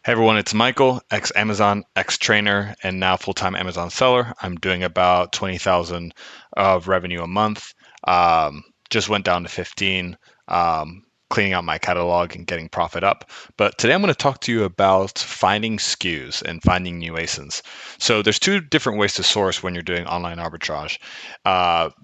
Hey everyone, it's Michael, ex-Amazon, ex-trainer, and now full-time Amazon seller. I'm doing about 20,000 of revenue a month. Just went down to 15, cleaning out my catalog and getting profit up. But today I'm going to talk to you about finding SKUs and finding new ASINs. So there's two different ways to source when you're doing online arbitrage.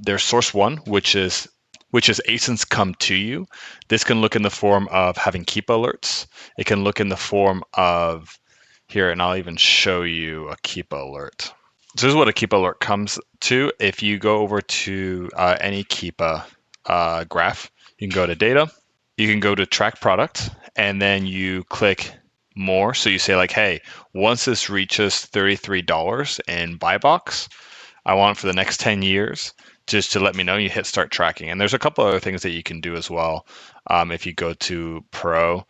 There's source one, which is ASINs come to you. This can look in the form of having Keepa alerts. It can look in the form of here, and I'll even show you a Keepa alert. So this is what a Keepa alert comes to. If you go over to any Keepa graph, you can go to data, you can go to track product, and then you click more. So you say like, hey, once this reaches $33 in buy box, I want it for the next 10 years, just to let me know. You hit start tracking. And there's a couple other things that you can do as well. If you go to Pro,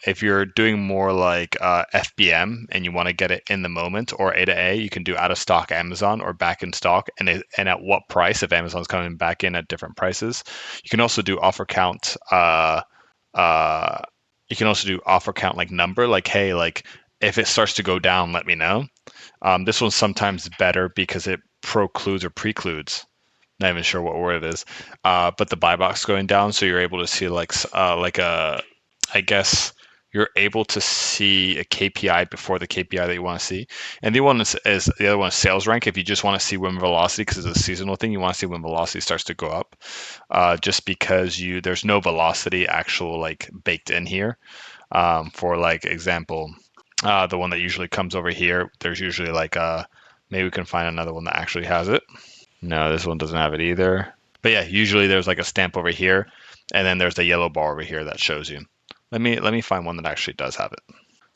if you're doing more like FBM and you want to get it in the moment, or A to A, you can do out of stock Amazon or back in stock, and at what price if Amazon's coming back in at different prices. You can also do offer count. You can also do offer count like number, like hey, like if it starts to go down, let me know. This one's sometimes better because it procludes or precludes. Not even sure what word it is, but the buy box going down, so you're able to see like a, I guess you're able to see a KPI before the KPI that you want to see. And the one is the other one is sales rank. If you just want to see when velocity, because it's a seasonal thing, you want to see when velocity starts to go up, just because there's no velocity actual like baked in here. For like example, the one that usually comes over here, there's usually like maybe we can find another one that actually has it. No, this one doesn't have it either. But yeah, usually there's like a stamp over here, and then there's the yellow bar over here that shows you. Let me find one that actually does have it.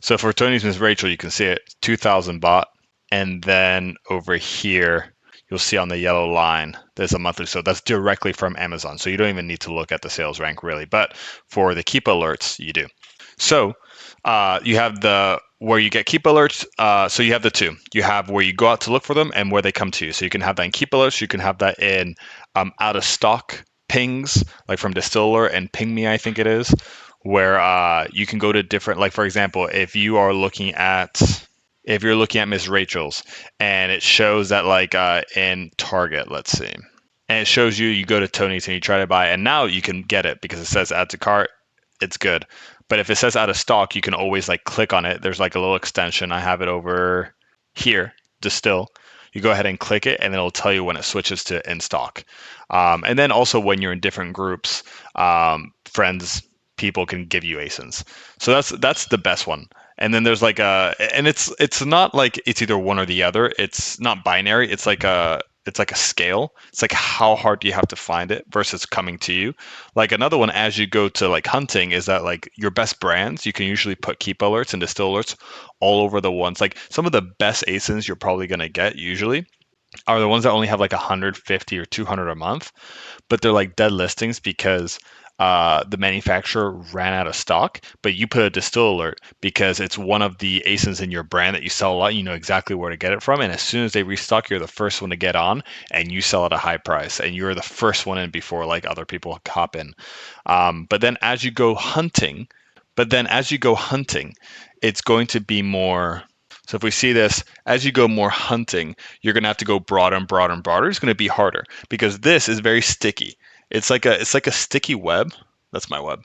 So for Tony's Miss Rachel, you can see it 2,000 bought, and then over here you'll see on the yellow line there's a monthly. So that's directly from Amazon. So you don't even need to look at the sales rank really. But for the Keepa alerts, you do. So you have the where you get Keepa alerts. So you have the two. You have where you go out to look for them and where they come to you. So you can have that in Keepa alerts. You can have that in out of stock pings, like from Distill alert and Ping Me, I think it is, where you can go to different. Like for example, if you're looking at Miss Rachel's and it shows that like in Target, let's see, and it shows you go to Tony's and you try to buy, and now you can get it because it says add to cart. It's good. But if it says out of stock, you can always like click on it. There's like a little extension. I have it over here, Distill. You go ahead and click it, and it'll tell you when it switches to in stock. And then also when you're in different groups, friends, people can give you ASINs. So that's the best one. And then there's like and it's not like it's either one or the other. It's not binary. It's like a scale. It's like how hard do you have to find it versus coming to you. Like another one, as you go to like hunting, is that like your best brands, you can usually put Keep alerts and Distill alerts all over the ones. Like some of the best ASINs you're probably going to get usually are the ones that only have like 150 or 200 a month, but they're like dead listings because the manufacturer ran out of stock, but you put a Distill alert because it's one of the ASINs in your brand that you sell a lot. You know exactly where to get it from. And as soon as they restock, you're the first one to get on and you sell at a high price. And you're the first one in before like other people hop in. But then as you go hunting, it's going to be more. So if we see this, as you go more hunting, you're going to have to go broader and broader and broader. It's going to be harder because this is very sticky. It's like a sticky web. That's my web.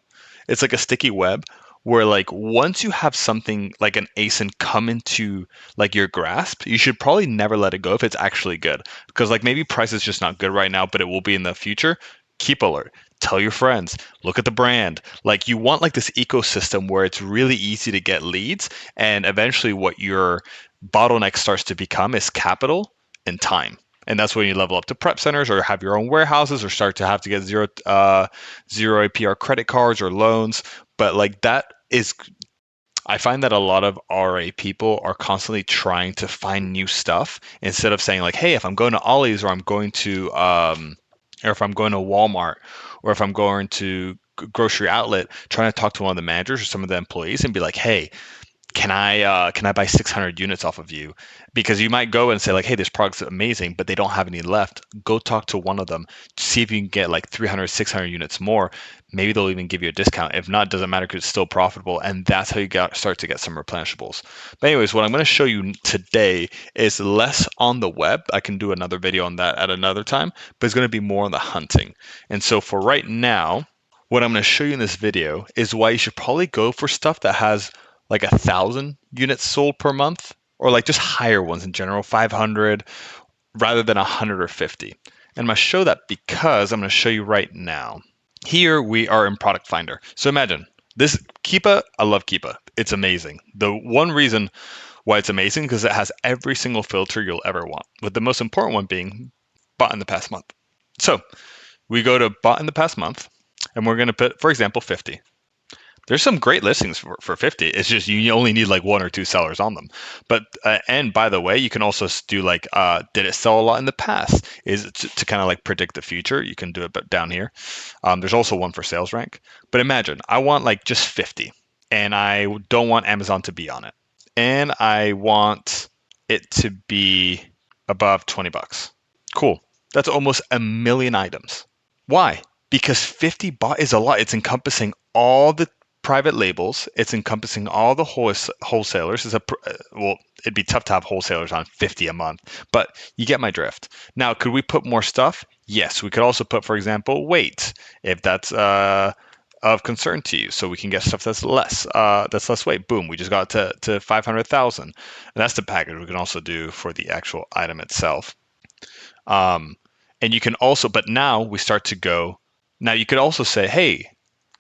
It's like a sticky web where like once you have something like an ASIN come into like your grasp, you should probably never let it go if it's actually good. Because like maybe price is just not good right now, but it will be in the future. Keep alert. Tell your friends. Look at the brand. Like you want like this ecosystem where it's really easy to get leads, and eventually what your bottleneck starts to become is capital and time. And that's when you level up to prep centers or have your own warehouses or start to have to get zero APR credit cards or loans. But like that is, I find that a lot of RA people are constantly trying to find new stuff instead of saying like, hey, if I'm going to Ollie's or I'm going to or if I'm going to Walmart or if I'm going to grocery outlet, trying to talk to one of the managers or some of the employees and be like, hey, can I buy 600 units off of you? Because you might go and say like, hey, this product's amazing, but they don't have any left. Go talk to one of them, see if you can get like 300, 600 units more. Maybe they'll even give you a discount. If not, it doesn't matter because it's still profitable. And that's how you start to get some replenishables. But anyways, what I'm going to show you today is less on the web. I can do another video on that at another time, but it's going to be more on the hunting. And so for right now, what I'm going to show you in this video is why you should probably go for stuff that has like 1,000 units sold per month, or like just higher ones in general, 500 rather than 100 or 50. And I'm going to show that because I'm going to show you right now. Here we are in Product Finder. So imagine this Keepa. I love Keepa. It's amazing. The one reason why it's amazing because it has every single filter you'll ever want, with the most important one being bought in the past month. So we go to bought in the past month, and we're going to put, for example, 50. There's some great listings for 50. It's just you only need like 1 or 2 sellers on them. But and by the way, you can also do like, did it sell a lot in the past? Is it to kind of like predict the future? You can do it down here. There's also one for sales rank. But imagine I want like just 50, and I don't want Amazon to be on it, and I want it to be above 20 bucks. Cool. That's almost 1 million items. Why? Because 50 bought is a lot. It's encompassing all the private labels. It's encompassing all the wholesalers. Well, it'd be tough to have wholesalers on 50 a month, but you get my drift. Now, could we put more stuff? Yes, we could also put, for example, weight, if that's of concern to you, so we can get stuff that's less weight. Boom, we just got to 500,000, and that's the package. We can also do for the actual item itself. And you can also, but now we start to go. Now you could also say, hey,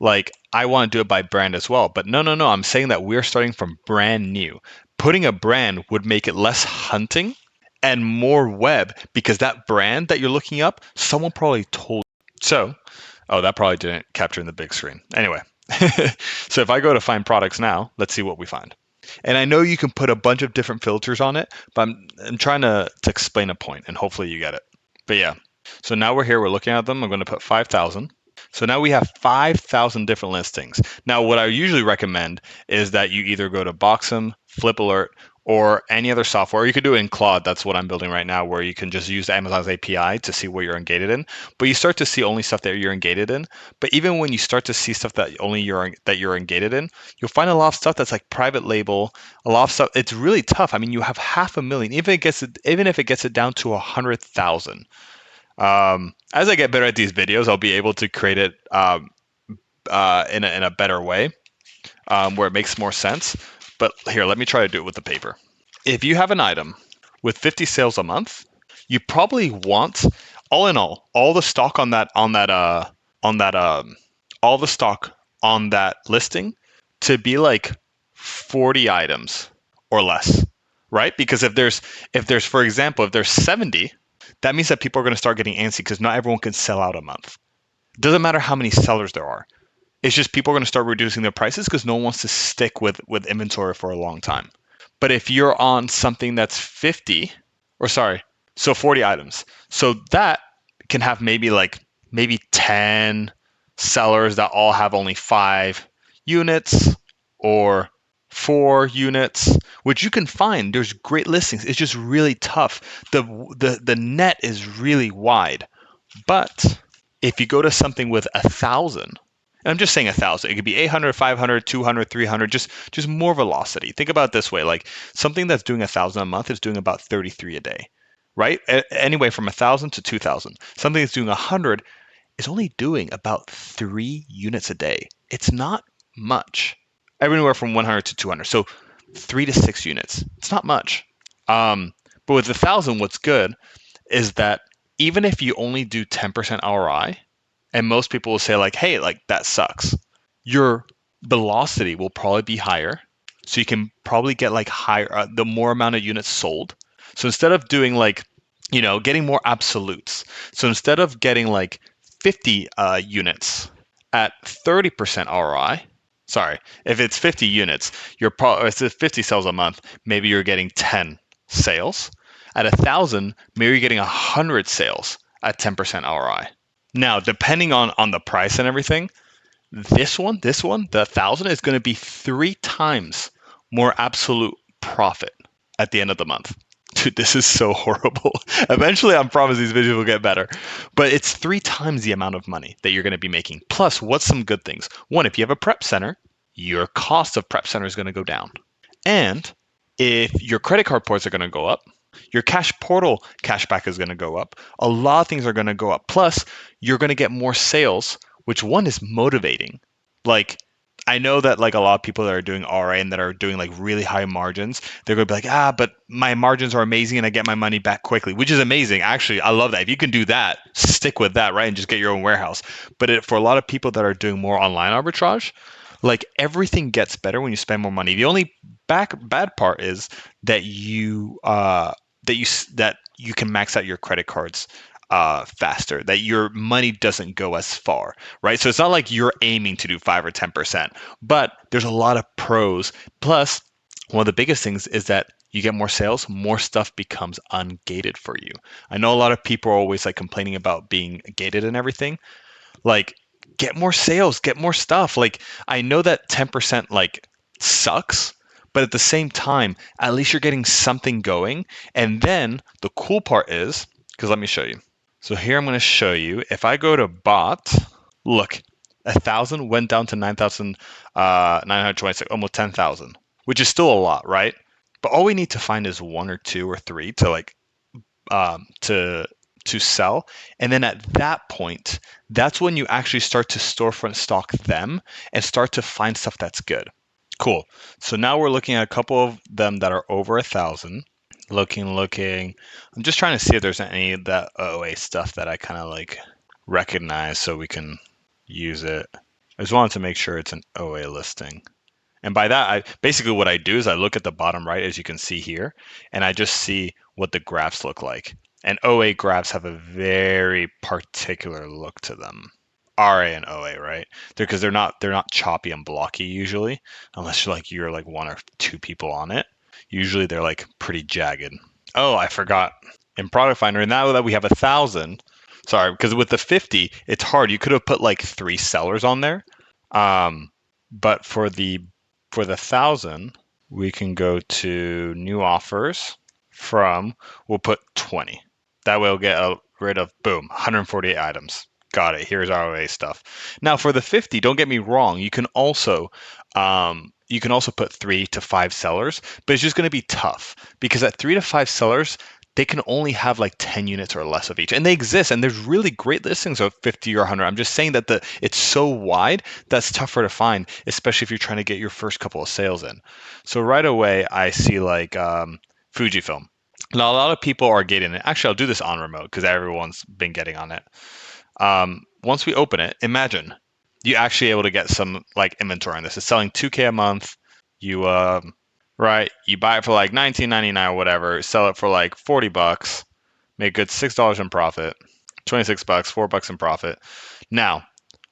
like I want to do it by brand as well. But no. I'm saying that we're starting from brand new. Putting a brand would make it less hunting and more web, because that brand that you're looking up, someone probably told you. So, oh, that probably didn't capture in the big screen. Anyway, so if I go to find products now, let's see what we find. And I know you can put a bunch of different filters on it, but I'm trying to explain a point, and hopefully you get it. But yeah, so now we're here, we're looking at them. I'm going to put 5,000. So now we have 5,000 different listings. Now, what I usually recommend is that you either go to Boxem, Flip Alert, or any other software. You could do it in Claude. That's what I'm building right now, where you can just use Amazon's API to see what you're ungated in. But you start to see only stuff that you're ungated in. But even when you start to see stuff that you're ungated in, you'll find a lot of stuff that's like private label. A lot of stuff. It's really tough. I mean, you have 500,000. Even if it gets it down to 100,000. As I get better at these videos, I'll be able to create it in a better way, where it makes more sense. But here, let me try to do it with the paper. If you have an item with 50 sales a month, you probably want, all in all the stock on that listing to be like 40 items or less, right? Because if there's for example, if there's 70. That means that people are going to start getting antsy because not everyone can sell out a month. It doesn't matter how many sellers there are. It's just people are going to start reducing their prices because no one wants to stick with inventory for a long time. But if you're on something that's 40 items. So that can have maybe 10 sellers that all have only 5 units or 4 units, which you can find. There's great listings. It's just really tough. The net is really wide. But if you go to something with 1,000, and I'm just saying 1,000, it could be 800, 500, 200, 300, just more velocity. Think about it this way: like something that's doing 1,000 a month is doing about 33 a day, right? Anyway, from 1,000 to 2,000. Something that's doing 100 is only doing about 3 units a day. It's not much. Everywhere from 100 to 200. So 3 to 6 units. It's not much. But with 1,000, what's good is that even if you only do 10% ROI, and most people will say like, hey, like that sucks, your velocity will probably be higher. So you can probably get like higher, the more amount of units sold. So instead of doing like, getting more absolutes. So instead of getting like 50 units at 30% ROI, if it's 50 units, it's 50 sales a month, maybe you're getting 10 sales. At 1,000, maybe you're getting 100 sales at 10% ROI. Now, depending on the price and everything, this one, the 1,000 is going to be 3 times more absolute profit at the end of the month. Dude, this is so horrible. Eventually, I promise these videos will get better. But it's 3 times the amount of money that you're going to be making. Plus, what's some good things? One, if you have a prep center, your cost of prep center is going to go down. And if your credit card points are going to go up, your cash portal cashback is going to go up. A lot of things are going to go up. Plus, you're going to get more sales, which one is motivating. Like, I know that like a lot of people that are doing RA and that are doing like really high margins, they're going to be like, but my margins are amazing and I get my money back quickly, which is amazing. Actually, I love that. If you can do that, stick with that, right? And just get your own warehouse. But for a lot of people that are doing more online arbitrage, like everything gets better when you spend more money. The only bad part is that you can max out your credit cards faster, that your money doesn't go as far, right? So it's not like you're aiming to do 5 or 10%, but there's a lot of pros. Plus, one of the biggest things is that you get more sales, more stuff becomes ungated for you. I know a lot of people are always like complaining about being gated and everything. Like, get more sales, get more stuff. Like, I know that 10% like sucks, but at the same time, at least you're getting something going. And then the cool part is, because let me show you. So here I'm going to show you, if I go to bot, look, 1,000 went down to 9,926, almost 10,000, which is still a lot, right? But all we need to find is 1 or 2 or 3 to like to sell. And then at that point, that's when you actually start to storefront stock them and start to find stuff that's good. Cool. So now we're looking at a couple of them that are over 1,000. Looking. I'm just trying to see if there's any of that OA stuff that I kind of like recognize so we can use it. I just wanted to make sure it's an OA listing. And by that, basically what I do is I look at the bottom right, as you can see here, and I just see what the graphs look like. And OA graphs have a very particular look to them. RA and OA, right? Because they're not choppy and blocky usually, unless you're like 1 or 2 people on it. Usually they're like pretty jagged. Oh, I forgot. In Product Finder, now that we have 1,000, sorry, because with the 50, it's hard. You could have put like 3 sellers on there. But for the 1,000, we can go to new offers we'll put 20. That way we'll get rid of, boom, 148 items. Got it. Here's our OA stuff. Now for the 50, don't get me wrong. You can also put 3 to 5 sellers, but it's just going to be tough because at 3 to 5 sellers, they can only have like 10 units or less of each. And they exist, and there's really great listings of 50 or 100. I'm just saying that it's so wide that's tougher to find, especially if you're trying to get your first couple of sales in. So right away, I see like Fujifilm. Now, a lot of people are getting it. Actually, I'll do this on remote because everyone's been getting on it. Once we open it, imagine you actually able to get some like inventory on this. It's selling 2K a month. You you buy it for like $19.99 or whatever, sell it for like $40, make good $6 in profit, $26, $4 in profit. Now,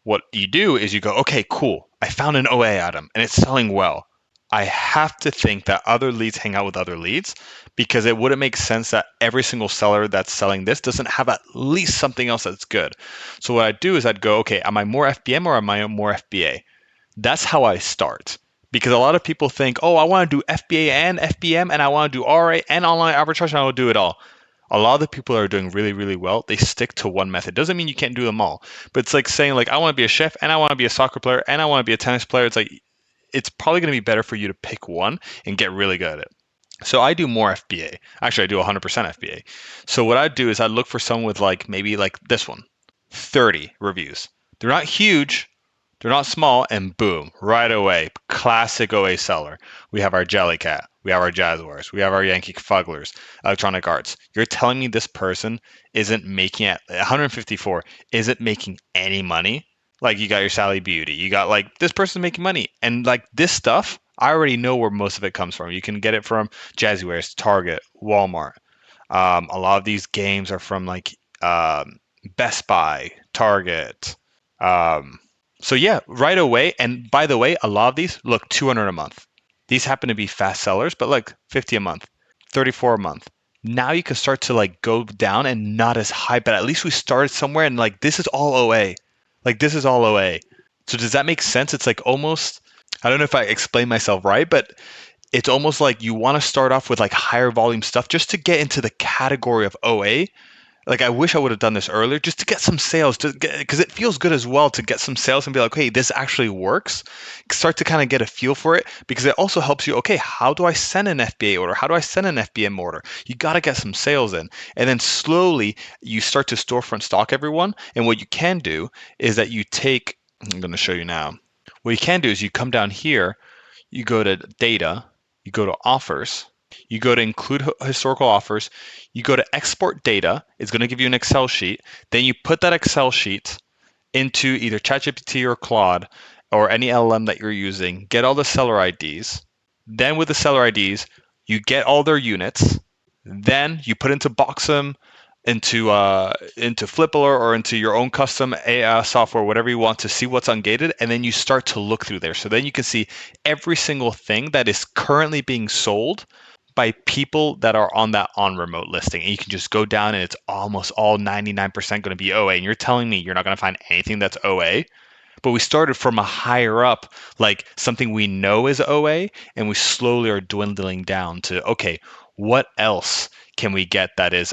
what you do is you go, okay, cool. I found an OA item and it's selling well. I have to think that other leads hang out with other leads because it wouldn't make sense that every single seller that's selling this doesn't have at least something else that's good. So what I do is I'd go, okay, am I more FBM or am I more FBA? That's how I start. Because a lot of people think, oh, I want to do FBA and FBM and I want to do RA and online arbitrage and I will do it all. A lot of the people that are doing really, really well, they stick to one method. Doesn't mean you can't do them all. But it's like saying like, I want to be a chef and I want to be a soccer player and I want to be a tennis player. It's like, it's probably going to be better for you to pick one and get really good at it. So I do more FBA. Actually, I do 100% FBA. So what I do is I look for someone with like maybe like this one, 30 reviews. They're not huge, they're not small, and boom, right away, classic OA seller. We have our Jellycat, we have our Jaguars, we have our Yankee Fugglers, Electronic Arts. You're telling me this person isn't making at 154, isn't making any money? Like you got your Sally Beauty, you got like this person making money, and like this stuff, I already know where most of it comes from. You can get it from Jaguars, Target, Walmart. A lot of these games are from like Best Buy, Target. So yeah, right away. And by the way, a lot of these look 200 a month. These happen to be fast sellers, but like 50 a month, 34 a month. Now you can start to like go down and not as high, but at least we started somewhere and like this is all OA. Like this is all OA. So does that make sense? It's like almost, I don't know if I explain myself right, but it's almost like you want to start off with like higher volume stuff just to get into the category of OA. Like I wish I would have done this earlier just to get some sales, to get, because it feels good as well to get some sales and be like, hey, this actually works. Start to kind of get a feel for it, because it also helps you. Okay, how do I send an FBA order? How do I send an FBM order? You got to get some sales in, and then slowly you start to storefront stock everyone. And what you can do is that you take. I'm going to show you now. What you can do is you come down here, you go to data, you go to offers, you go to include historical offers, you go to export data. It's going to give you an Excel sheet. Then you put that Excel sheet into either ChatGPT or Claude or any LLM that you're using, get all the seller IDs. Then with the seller IDs, you get all their units. Then you put into Boxem, into Flipper or into your own custom AI software, whatever you want, to see what's ungated, and then you start to look through there. So then you can see every single thing that is currently being sold by people that are on that on remote listing. And you can just go down and it's almost all 99% going to be OA. And you're telling me you're not going to find anything that's OA? But we started from a higher up, like something we know is OA, and we slowly are dwindling down to, okay, what else can we get that is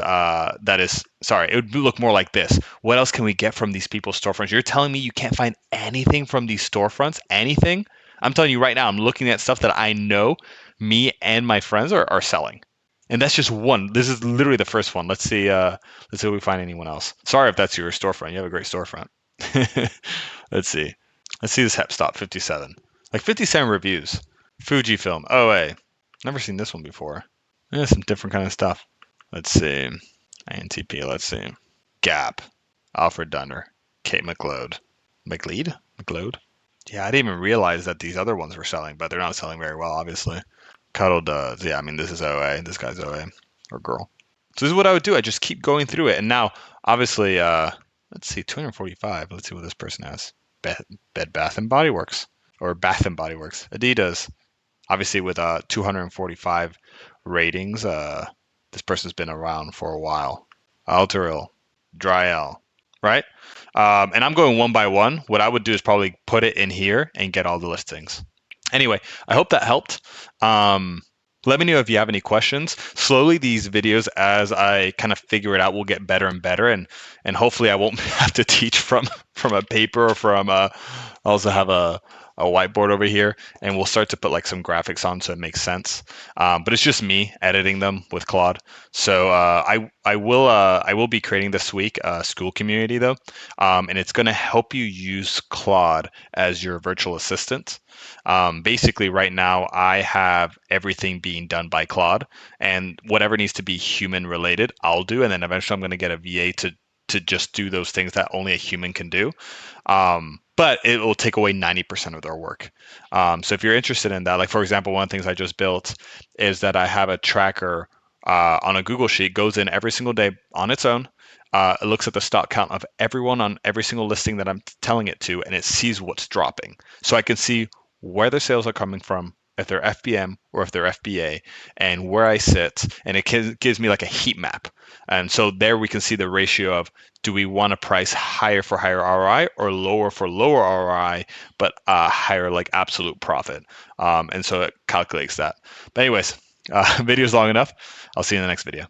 sorry, it would look more like this. What else can we get from these people's storefronts? You're telling me you can't find anything from these storefronts? Anything? I'm telling you right now, I'm looking at stuff that I know me and my friends are selling. And that's just one. This is literally the first one. Let's see if we find anyone else. Sorry if that's your storefront. You have a great storefront. Let's see. Let's see this Hepstop 57. Like 57 reviews. Fujifilm. OA. Never seen this one before. Yeah, some different kind of stuff. Let's see. INTP. Let's see. Gap. Alfred Dunner. Kate McLeod. McLeod? Yeah, I didn't even realize that these other ones were selling, but they're not selling very well, obviously. Cuddle does. Yeah, I mean, this is OA. This guy's OA. Or girl. So this is what I would do. I just keep going through it. And now, obviously, let's see, 245. Let's see what this person has. Bed Bath and Body Works. Or Bath and Body Works. Adidas. Obviously, with 245 ratings, this person's been around for a while. Altaril. Dryel. Right? And I'm going one by one. What I would do is probably put it in here and get all the listings. Anyway, I hope that helped. Let me know if you have any questions. Slowly, these videos, as I kind of figure it out, will get better and better, and hopefully, I won't have to teach from a paper or from. I also have a whiteboard over here, and we'll start to put like some graphics on so it makes sense. But it's just me editing them with Claude. So I will be creating this week a school community though, and it's going to help you use Claude as your virtual assistant. Basically, right now I have everything being done by Claude, and whatever needs to be human related, I'll do, and then eventually I'm going to get a VA to just do those things that only a human can do. But it will take away 90% of their work. So if you're interested in that, like for example, one of the things I just built is that I have a tracker on a Google Sheet, goes in every single day on its own. It looks at the stock count of everyone on every single listing that I'm telling it to, and it sees what's dropping. So I can see where their sales are coming from, if they're FBM or if they're FBA, and where I sit, and it gives me like a heat map. And so there we can see the ratio of, do we want to price higher for higher ROI or lower for lower ROI, but higher like absolute profit. And so it calculates that. But anyways, video's long enough. I'll see you in the next video.